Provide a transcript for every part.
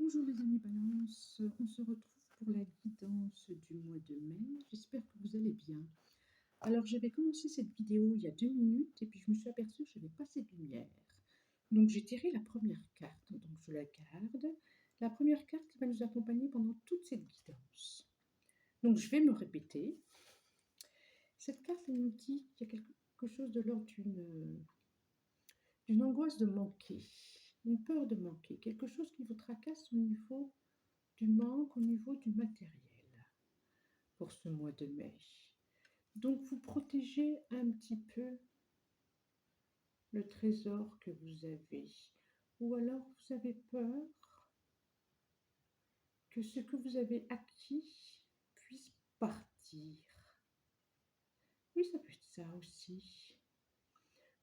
Bonjour les amis Balance, on se retrouve pour la guidance du mois de mai. J'espère que vous allez bien. Alors j'avais commencé cette vidéo il y a 2 minutes et puis je me suis aperçue que je n'avais pas assez de lumière. Donc j'ai tiré la première carte, donc je la garde. La première carte qui va nous accompagner pendant toute cette guidance. Donc je vais me répéter. Cette carte elle nous dit qu'il y a quelque chose de l'ordre d'une angoisse de manquer, une peur de manquer, quelque chose qui vous tracasse au niveau du manque, au niveau du matériel pour ce mois de mai. Donc vous protégez un petit peu le trésor que vous avez, ou alors vous avez peur que ce que vous avez acquis puisse partir. Oui, ça peut être ça aussi.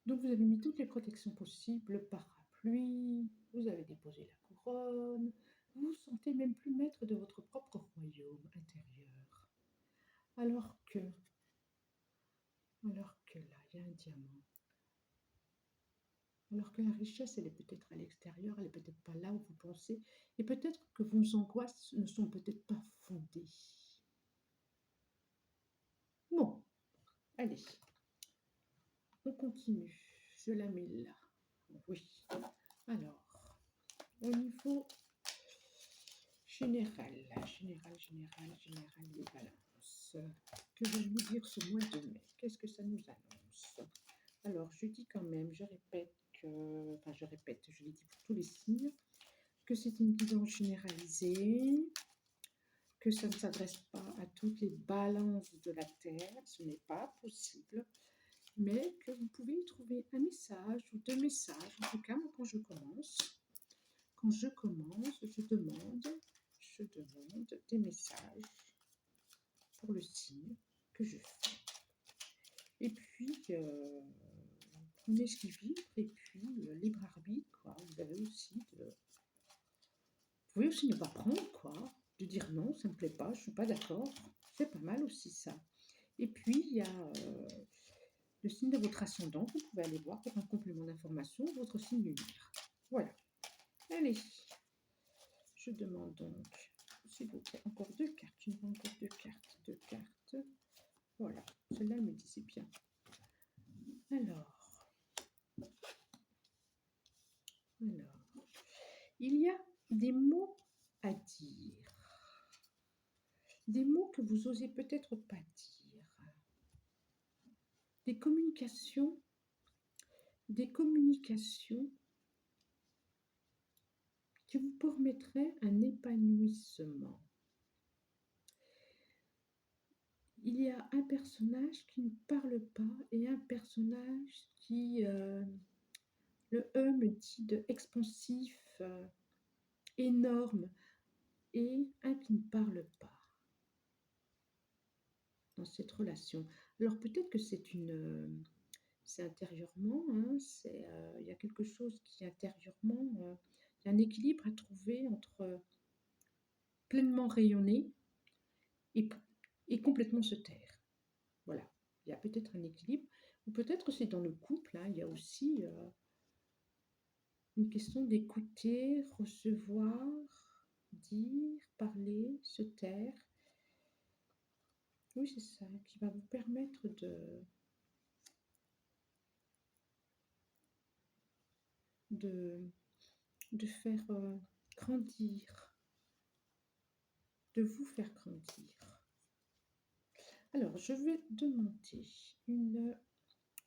Donc vous avez mis toutes les protections possibles, le parapluie, vous avez déposé la couronne, vous vous sentez même plus maître de votre propre royaume intérieur. Alors que là, il y a un diamant. Alors que la richesse, elle est peut-être à l'extérieur, elle n'est peut-être pas là où vous pensez, et peut-être que vos angoisses ne sont peut-être pas fondées. Bon, allez, on continue. Je la mets là. Oui. Alors, au niveau général, les balances. Que va nous dire ce mois de mai? Qu'est-ce que ça nous annonce? Alors, je dis quand même, je l'ai dit pour tous les signes, que c'est une guidance généralisée, que ça ne s'adresse pas à toutes les balances de la Terre, ce n'est pas possible, mais que vous pouvez y trouver un message ou 2 messages. En tout cas, moi, quand je commence, je demande des messages pour le signe que je fais. Et puis, prenez ce qui vibre, et puis libre arbitre, quoi. Vous pouvez aussi ne pas prendre, quoi. De dire non, ça ne me plaît pas, je ne suis pas d'accord. C'est pas mal aussi ça. Et puis, il y a le signe de votre ascendant. Vous pouvez aller voir pour un complément d'information votre signe lunaire. Voilà. Allez. Je demande donc, s'il vous plaît, encore 2 cartes. Je veux encore 2 cartes. 2 cartes. Voilà. Celle-là me dit c'est bien. Alors, il y a des mots à dire. Des mots que vous osez peut-être pas dire. Des communications qui vous permettraient un épanouissement. Il y a un personnage qui ne parle pas et un personnage qui, le E me dit de expansif, énorme, et un qui ne parle pas dans cette relation. Alors peut-être que c'est intérieurement, hein, il y a quelque chose qui intérieurement, il y a un équilibre à trouver entre pleinement rayonner et complètement se taire. Voilà, il y a peut-être un équilibre, ou peut-être c'est dans le couple, hein, il y a aussi une question d'écouter, recevoir, dire, parler, se taire. Oui, c'est ça, qui va vous permettre de faire grandir, de vous faire grandir. Alors, je vais demander une,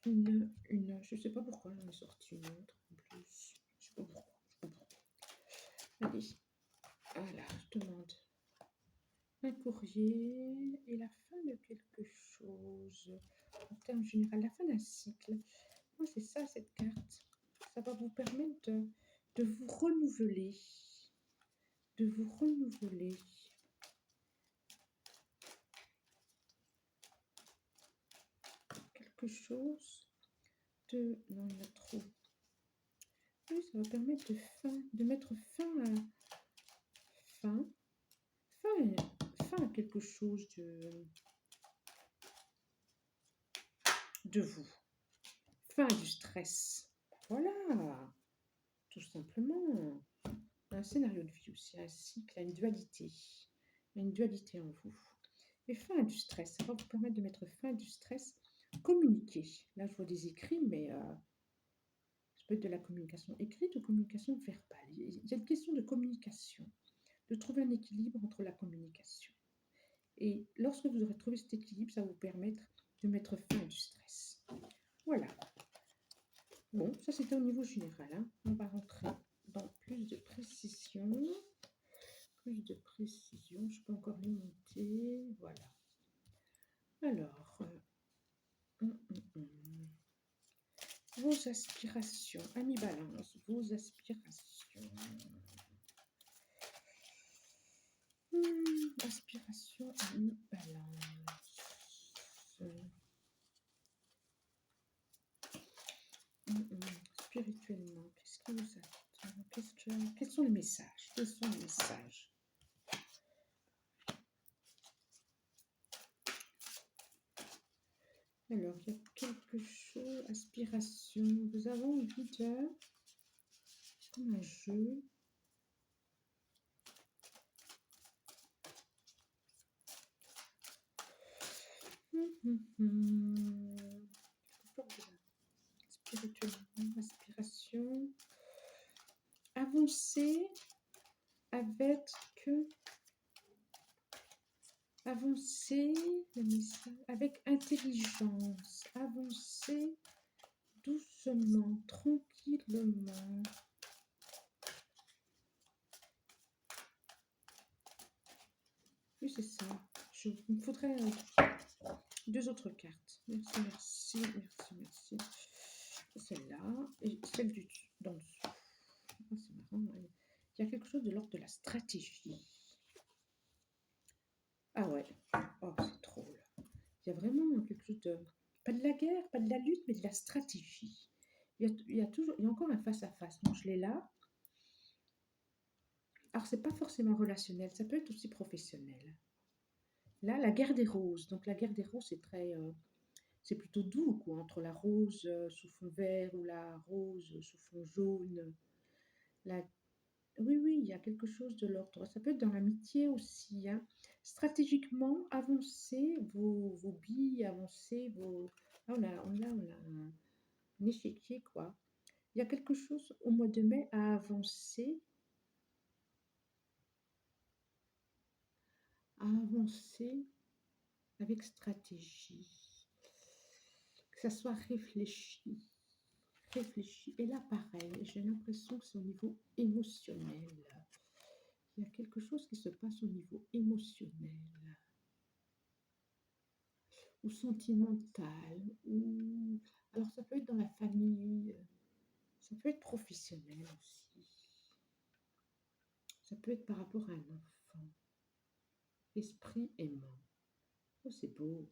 je ne sais pas pourquoi j'en ai sorti une autre en plus. Je sais pas pourquoi. Allez, voilà, je demande un courrier et la fin de quelque chose. En termes généraux, la fin d'un cycle. Moi, c'est ça, cette carte. Ça va vous permettre de vous renouveler. De vous renouveler. Quelque chose de... Non, il y en a trop. Oui, ça va permettre de mettre fin à... Fin à quelque chose de vous. Fin du stress. Voilà. Tout simplement. un scénario de vie aussi, un cycle, une dualité. Il y a une dualité en vous. Et fin du stress, ça va vous permettre de mettre fin du stress. Communiquer. Là, je vois des écrits, mais ça peut être de la communication écrite ou communication verbale. Il y a une question de communication, de trouver un équilibre entre la communication. Et lorsque vous aurez trouvé cet équilibre, ça va vous permettre de mettre fin du stress. Voilà. Bon, ça c'était au niveau général, hein. On va rentrer dans plus de précision. Plus de précision. Je peux encore les monter. Voilà. Alors, vos aspirations, Ami Balance, vos aspirations. Aspiration, Ami Balance. Spirituellement, qu'est-ce qui vous attend? Quels sont les messages? Quels sont les messages? Alors, il y a quelque chose, aspiration. Vous avez envie de, comme un jeu. Spirituellement, aspiration. Avancer avec avancer avec intelligence, avancer doucement, tranquillement. Oui, c'est ça. Il me faudrait deux autres cartes. Merci, merci, merci, merci. Celle-là et celle du d'en dessous. Ah, c'est marrant. Il y a quelque chose de l'ordre de la stratégie. Ah ouais. Oh, c'est drôle. Il y a vraiment quelque chose de... Pas de la guerre, pas de la lutte, mais de la stratégie. Il y a encore un face-à-face. Donc, je l'ai là. Alors, c'est pas forcément relationnel. Ça peut être aussi professionnel. Là, la guerre des roses. Donc, la guerre des roses, c'est très... c'est plutôt doux, quoi, entre la rose sous fond vert ou la rose sous fond jaune. La... Oui, oui, il y a quelque chose de l'ordre. Ça peut être dans l'amitié aussi, hein. Stratégiquement, avancez vos billes, avancez vos... Là, on a un échiquier, quoi. Il y a quelque chose au mois de mai à avancer avec stratégie, que ça soit réfléchi. Et là, pareil, j'ai l'impression que c'est au niveau émotionnel. Il y a quelque chose qui se passe au niveau émotionnel ou sentimental. Ou... Alors, ça peut être dans la famille, ça peut être professionnel aussi. Ça peut être par rapport à un enfant. Esprit aimant. Oh, c'est beau.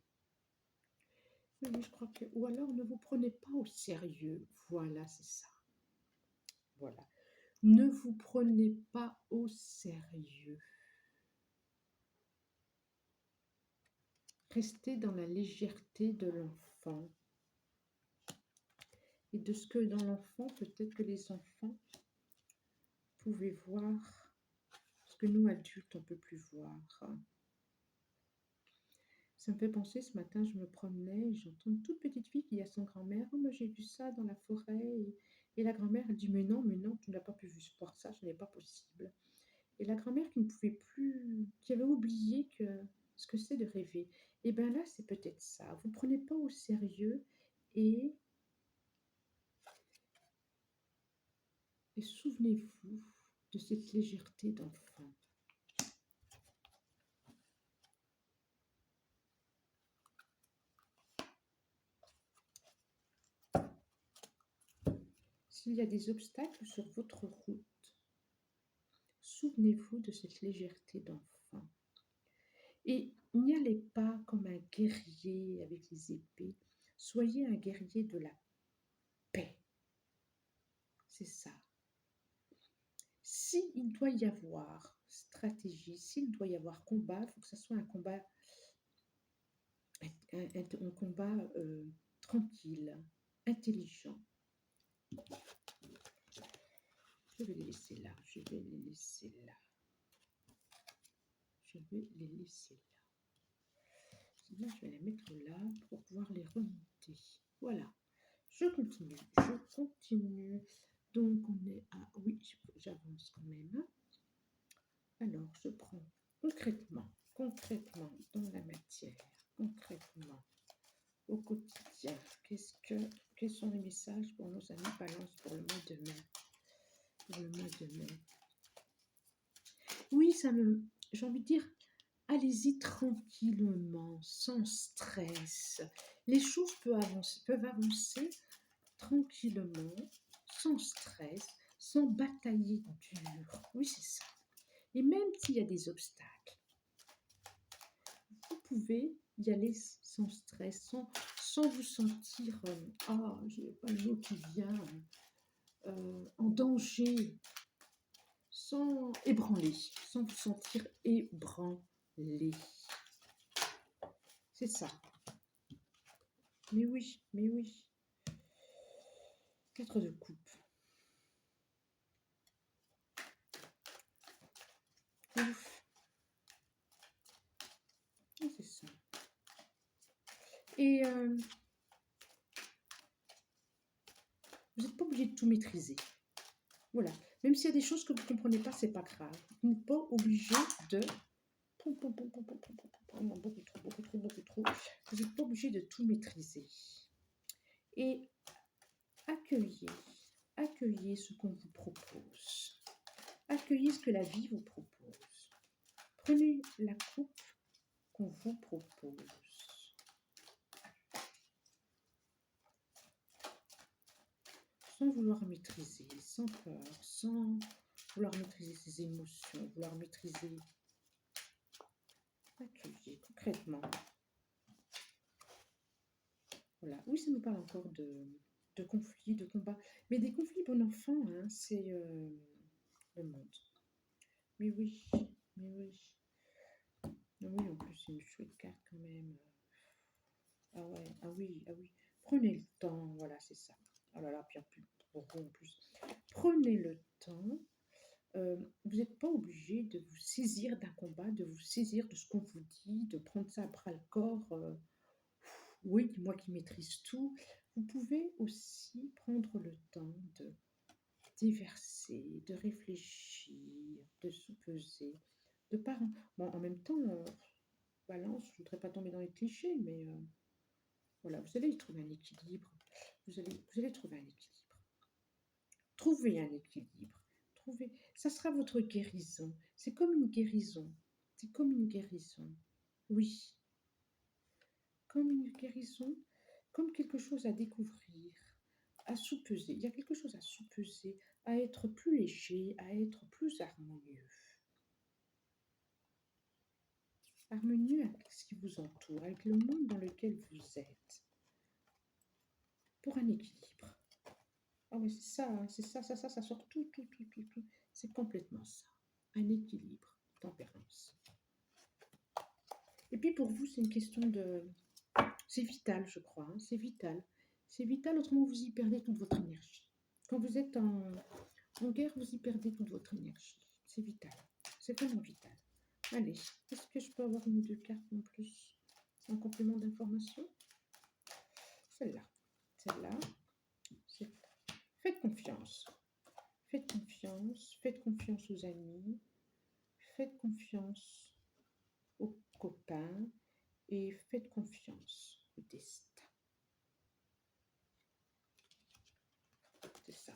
Oui, je crois que... Ou alors, ne vous prenez pas au sérieux. Voilà, c'est ça. Voilà. Ne vous prenez pas au sérieux. Restez dans la légèreté de l'enfant. Et de ce que dans l'enfant, peut-être que les enfants pouvaient voir ce que nous, adultes, on ne peut plus voir. Ça me fait penser, ce matin, je me promenais et j'entends une toute petite fille qui dit à son grand-mère: oh, moi j'ai vu ça dans la forêt. Et la grand-mère, elle dit: mais non, tu n'as pas pu voir ça, ce n'est pas possible. Et la grand-mère qui ne pouvait plus, qui avait oublié ce que c'est de rêver. Et bien là, c'est peut-être ça. Vous ne prenez pas au sérieux et souvenez-vous de cette légèreté d'enfant. S'il y a des obstacles sur votre route, souvenez-vous de cette légèreté d'enfant. Et n'y allez pas comme un guerrier avec les épées. Soyez un guerrier de la paix. C'est ça. S'il doit y avoir stratégie, s'il doit y avoir combat, il faut que ce soit un combat, tranquille, intelligent. Je vais les laisser là. Je vais les laisser là. Je vais les laisser là. Sinon, je vais les mettre là pour pouvoir les remonter. Voilà. Je continue. Je continue. Donc, on est à... Oui, j'avance quand même. Alors, je prends concrètement dans la matière, concrètement, au quotidien. Quels sont les messages pour nos amis Balance pour le mois de mai? Pour le mois de mai. Oui, j'ai envie de dire, allez-y tranquillement, sans stress. Les choses peuvent avancer tranquillement, sans stress, sans batailler dur. Oui, c'est ça. Et même s'il y a des obstacles, vous pouvez y aller sans stress, sans vous sentir, j'ai pas le mot qui vient, en danger, sans vous sentir ébranlé. C'est ça. Mais oui, mais oui. 4 de coupe. Ouf. C'est ça. Et vous n'êtes pas obligé de tout maîtriser. Voilà. Même s'il y a des choses que vous ne comprenez pas, c'est pas grave. Vous n'êtes pas obligé de... Beaucoup trop. Vous n'êtes pas obligé de tout maîtriser. Et accueillez ce qu'on vous propose. Accueillez ce que la vie vous propose. Prenez la coupe qu'on vous propose. Sans vouloir maîtriser, sans peur, sans vouloir maîtriser ses émotions, vouloir maîtriser. Accueillez concrètement. Voilà. Oui, ça nous parle encore de conflits, de combats. Mais des conflits, bon enfant, hein, c'est le monde. Mais oui, mais oui. Mais oui, en plus, c'est une chouette carte quand même. Ah ouais, ah oui. Prenez le temps, voilà, c'est ça. Oh là là, puis en plus. Prenez le temps. Vous n'êtes pas obligé de vous saisir d'un combat, de vous saisir de ce qu'on vous dit, de prendre ça à bras le corps. Oui, moi qui maîtrise tout. Vous pouvez aussi prendre le temps de déverser, de réfléchir, de se peser, de pas... Bon, en même temps, balance, je ne voudrais pas tomber dans les clichés, mais voilà, vous allez y trouver un équilibre. Vous allez trouver un équilibre. Trouvez un équilibre. Ça sera votre guérison. C'est comme une guérison. C'est comme une guérison. Oui. Comme une guérison, comme quelque chose à découvrir, à sous-peser. Il y a quelque chose à sous-peser, à être plus léger, à être plus harmonieux. Harmonieux avec ce qui vous entoure, avec le monde dans lequel vous êtes. Pour un équilibre. Ah oui, c'est ça, hein, c'est ça sort tout. C'est complètement ça. Un équilibre, tempérance. Et puis pour vous, c'est une question de... C'est vital, je crois, hein, c'est vital. C'est vital, autrement vous y perdez toute votre énergie. Quand vous êtes en guerre, vous y perdez toute votre énergie. C'est vital, c'est vraiment vital. Allez, est-ce que je peux avoir une ou deux cartes en plus en complément d'information? Celle-là, faites confiance. Faites confiance aux amis, faites confiance aux copains et faites confiance au destin. C'est ça.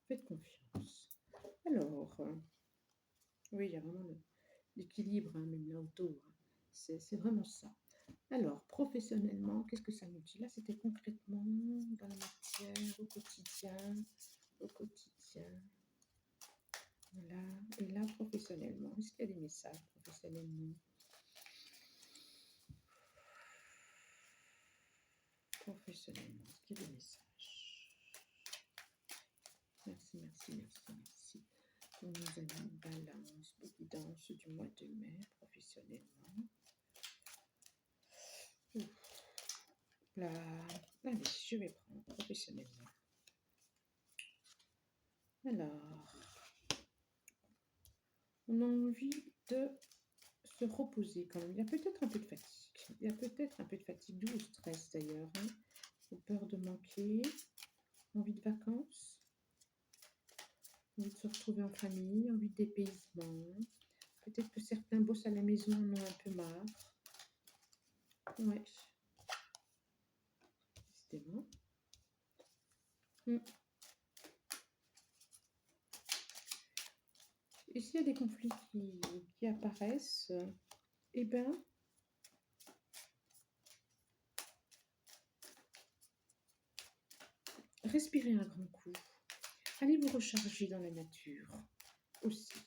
Faites confiance. Alors, oui, il y a vraiment l'équilibre, hein, même là-autour. Hein. C'est vraiment ça. Alors, professionnellement, qu'est-ce que ça nous dit? Là, c'était concrètement dans la matière, au quotidien. Voilà. Et là, professionnellement, est-ce qu'il y a des messages professionnellement? Professionnellement, est-ce qu'il y a des messages? Merci. Pour nos amis balance, guidance du mois de mai, professionnellement. Là, allez, je vais prendre professionnellement. Alors, on a envie de se reposer quand même. Il y a peut-être un peu de fatigue. Il y a peut-être un peu de fatigue, d'où le stress d'ailleurs. Hein. Ou peur de manquer, envie de vacances, envie de se retrouver en famille, envie de dépaysement. Peut-être que certains bossent à la maison en ont un peu marre. Ouais. Décidément. Et s'il y a des conflits qui apparaissent, eh bien, respirez un grand coup. Allez vous recharger dans la nature aussi.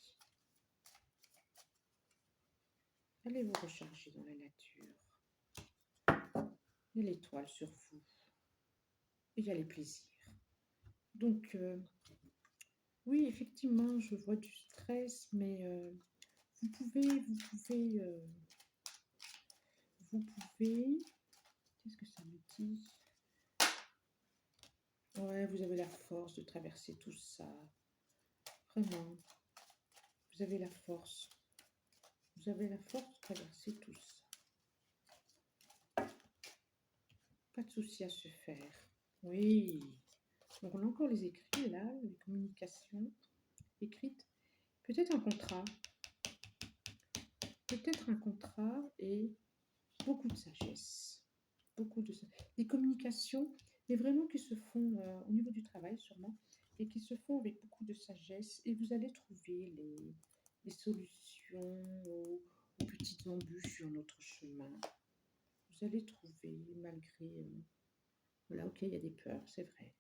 Allez vous recharger dans la nature. Il y a l'étoile sur vous. Et il y a les plaisirs. Donc, oui, effectivement, je vois du stress, mais vous pouvez, qu'est-ce que ça me dit? Ouais, vous avez la force de traverser tout ça. Vraiment. Vous avez la force. Vous avez la force de traverser tout ça. Pas de souci à se faire. Oui. Donc, on a encore les écrits, là, les communications écrites. Peut-être un contrat. Peut-être un contrat et beaucoup de sagesse. Beaucoup de des communications, mais vraiment qui se font au niveau du travail sûrement, et qui se font avec beaucoup de sagesse. Et vous allez trouver les solutions aux petites embûches sur notre chemin. Vous allez trouver, malgré... voilà, ok, il y a des peurs, c'est vrai.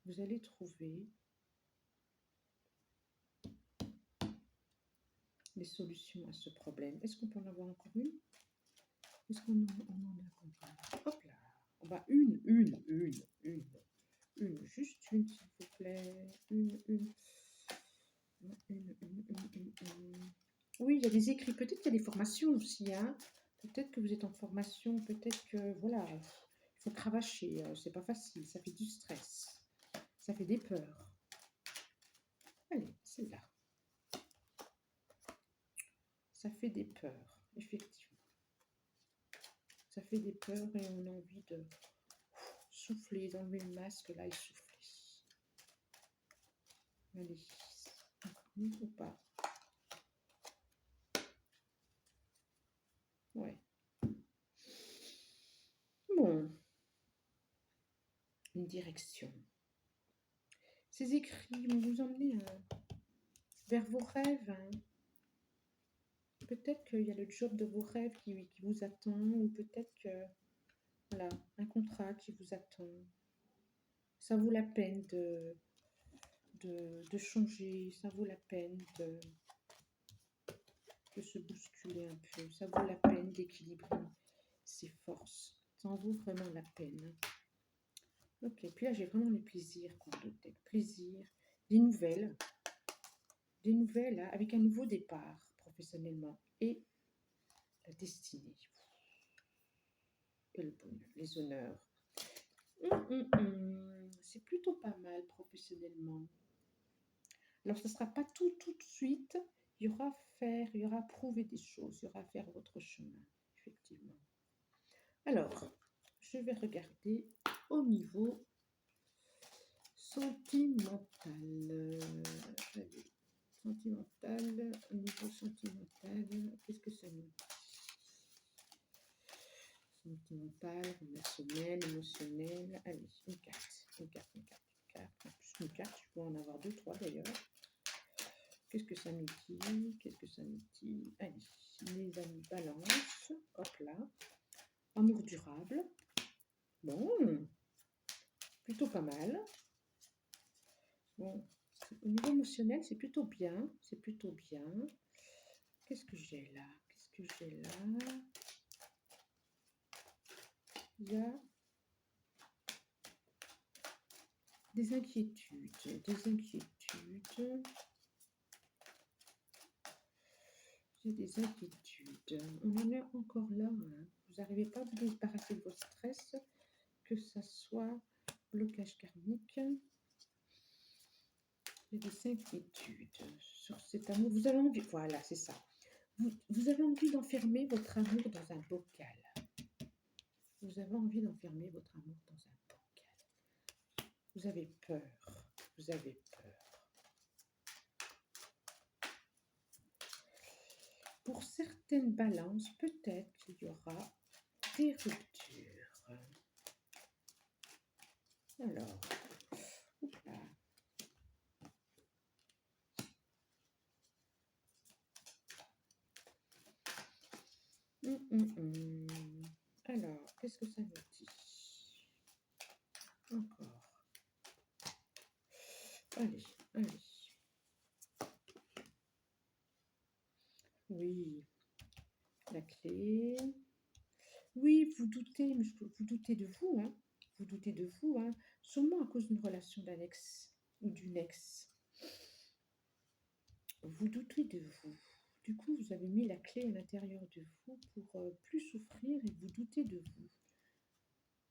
Vous allez trouver les solutions à ce problème. Est-ce qu'on peut en avoir encore une? Est-ce qu'on en a encore une? Hop là. On va une, juste une, s'il vous plaît. Une. Oui, il y a des écrits. Peut-être qu'il y a des formations aussi. Hein. Peut-être que vous êtes en formation. Peut-être que, voilà, il faut cravacher. C'est pas facile. Ça fait du stress. Ça fait des peurs. Allez, c'est là. Ça fait des peurs, effectivement. Ça fait des peurs et on a envie de souffler, d'enlever le masque là et souffler. Allez, encore ou pas? Ouais. Bon. Une direction. Ces écrits vont vous emmener vers vos rêves. Hein. Peut-être qu'il y a le job de vos rêves qui vous attend, ou peut-être que, voilà, un contrat qui vous attend. Ça vaut la peine de changer, ça vaut la peine de se bousculer un peu, ça vaut la peine d'équilibrer ses forces. Ça en vaut vraiment la peine. Ok, puis là j'ai vraiment les plaisirs, plaisir, des nouvelles hein, avec un nouveau départ professionnellement et la destinée et le bonheur, les honneurs. C'est plutôt pas mal professionnellement. Alors ce ne sera pas tout de suite, il y aura à prouver des choses, il y aura à faire votre chemin, effectivement. Alors, je vais regarder au niveau sentimental. Sentimental, au niveau sentimental, qu'est-ce que ça nous dit? Sentimental, relationnel, émotionnel. Allez, une carte. En plus, une carte, je peux en avoir 2, 3 d'ailleurs. Qu'est-ce que ça nous dit? Allez, les amis balance. Hop là. Amour durable. Bon, plutôt pas mal. Bon, au niveau émotionnel, c'est plutôt bien. Qu'est-ce que j'ai là? Il y a des inquiétudes. J'ai des inquiétudes. On en est encore là. Hein. Vous n'arrivez pas à vous débarrasser de votre stress, que ça soit blocage karmique, Il y a des inquiétudes sur cet amour. Vous avez envie, voilà, c'est ça. Vous avez envie d'enfermer votre amour dans un bocal. Vous avez envie d'enfermer votre amour dans un bocal. Vous avez peur. Vous avez peur. Pour certaines balances, peut-être qu'il y aura des ruptures. Alors, là. Alors, qu'est-ce que ça nous dit? Encore. Allez, allez. Oui, la clé. Oui, vous doutez, mais vous doutez de vous, hein. Vous doutez de vous, hein. Sûrement à cause d'une relation d'un ex ou d'une ex. Vous doutez de vous. Du coup, vous avez mis la clé à l'intérieur de vous pour plus souffrir et vous doutez de vous.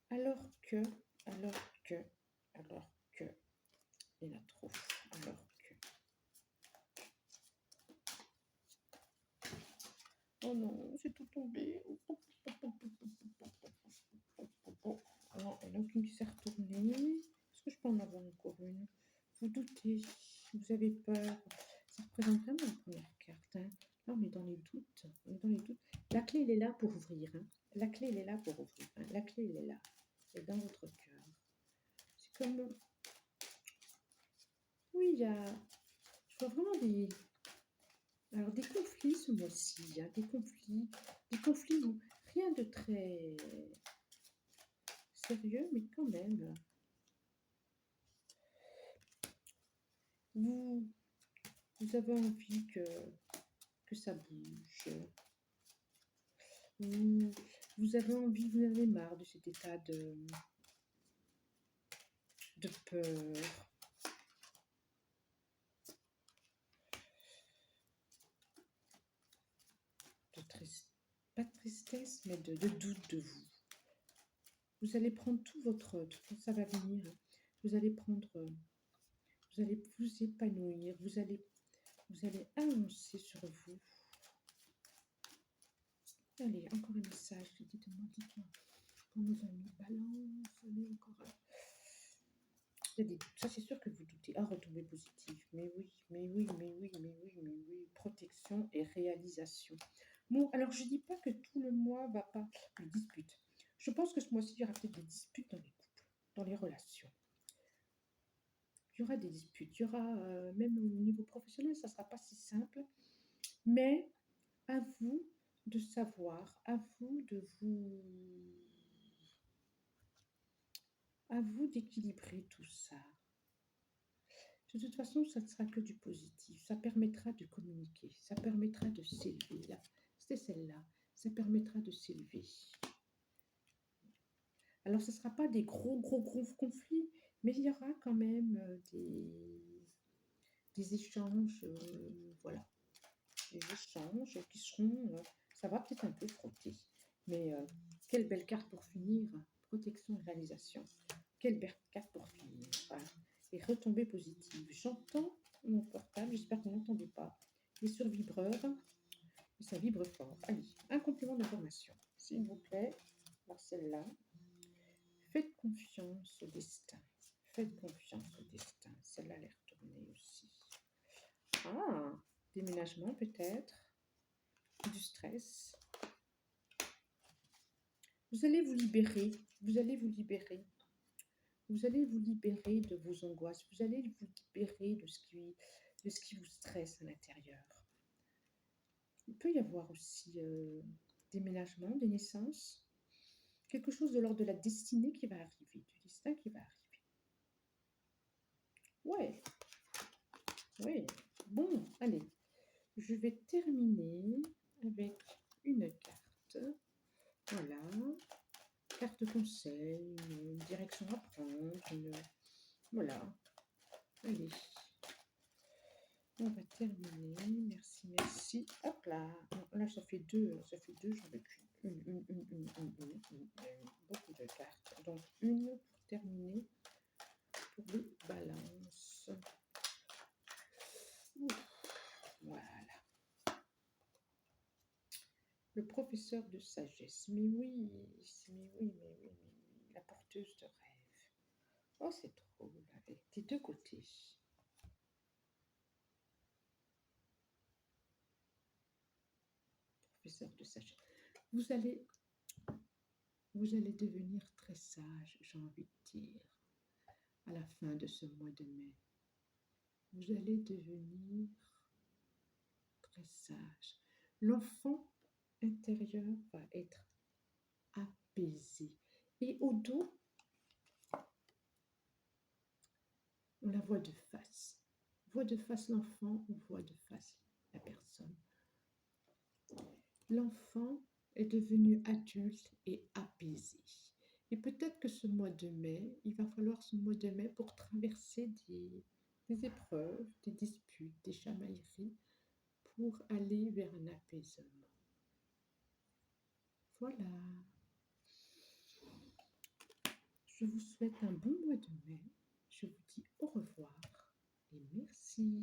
Alors que, il y en a trop. Alors que. Oh non, c'est tout tombé. Non, il n'y en a aucune qui s'est retournée. Est-ce que je peux en avoir encore une? Vous doutez, vous avez peur. Ça représente vraiment la première carte. Hein. Là, on est dans les doutes. On est dans les doutes. La clé, elle est là pour ouvrir. Hein. La clé, elle est là pour ouvrir. Hein. La clé, elle est là. Elle est dans votre cœur. C'est comme... Oui, il y a... Je vois vraiment des... Alors, des conflits ce mois-ci. Hein. Des conflits où rien de très sérieux, mais quand même. Vous avez envie que ça bouge. Vous avez envie, vous en avez marre de cet état de peur. Pas de tristesse, mais de doute de vous. Vous allez prendre tout ça va venir. Vous allez prendre, vous allez vous épanouir, vous allez avancer sur vous. Allez, encore un message. Dites-moi. Pour nos amis, balance, allez, encore un. Il y a des doutes. Ça, c'est sûr que vous doutez. Ah, retombée positive. Mais oui. Protection et réalisation. Bon, alors je dis pas que tout le mois va pas. Les disputes. Je pense que ce mois-ci, il y aura peut-être des disputes dans les couples, dans les relations. Il y aura des disputes. Il y aura, même au niveau professionnel, ça ne sera pas si simple. Mais à vous de savoir, à vous d'équilibrer tout ça. De toute façon, ça ne sera que du positif. Ça permettra de communiquer. Ça permettra de s'élever. Là, c'était celle-là. Ça permettra de s'élever. Alors, ce ne sera pas des gros conflits, mais il y aura quand même des échanges, voilà. Des échanges qui seront... ça va peut-être un peu frotter. Mais quelle belle carte pour finir. Protection et réalisation. Quelle belle carte pour finir. Voilà. Et retombée positive. J'entends mon portable, j'espère que vous n'entendez pas. Il est sur vibreur, et ça vibre fort. Allez, un complément d'information, s'il vous plaît. Alors celle-là. Faites confiance au destin. Faites confiance au destin. Celle-là, elle est retournée aussi. Ah, déménagement peut-être. Du stress. Vous allez vous libérer. Vous allez vous libérer. Vous allez vous libérer de vos angoisses. Vous allez vous libérer de ce qui vous stresse à l'intérieur. Il peut y avoir aussi déménagement, des naissances. Quelque chose de l'ordre de la destinée qui va arriver. Du destin qui va arriver. Ouais. Oui. Bon, allez. Je vais terminer avec une carte. Voilà. Carte conseil, une direction à prendre. Voilà. Allez. On va terminer. Merci. Hop là. Là, ça fait deux. J'en veux qu'une. Beaucoup de cartes. Donc, une pour terminer. Pour les balances. Le professeur de sagesse. Mais oui, mais oui, la porteuse de rêve. Oh, c'est drôle avec des deux côtés. Professeur de sagesse. Vous allez, vous allez devenir très sage, j'ai envie de dire, à la fin de ce mois de mai. Vous allez devenir très sage. L'enfant intérieur va être apaisé. Et au dos, on la voit de face. On voit de face l'enfant, on voit de face la personne. L'enfant est devenu adulte et apaisé. Et peut-être que ce mois de mai, il va falloir ce mois de mai pour traverser des épreuves, des disputes, des chamailleries, pour aller vers un apaisement. Voilà. Je vous souhaite un bon mois de mai. Je vous dis au revoir et merci.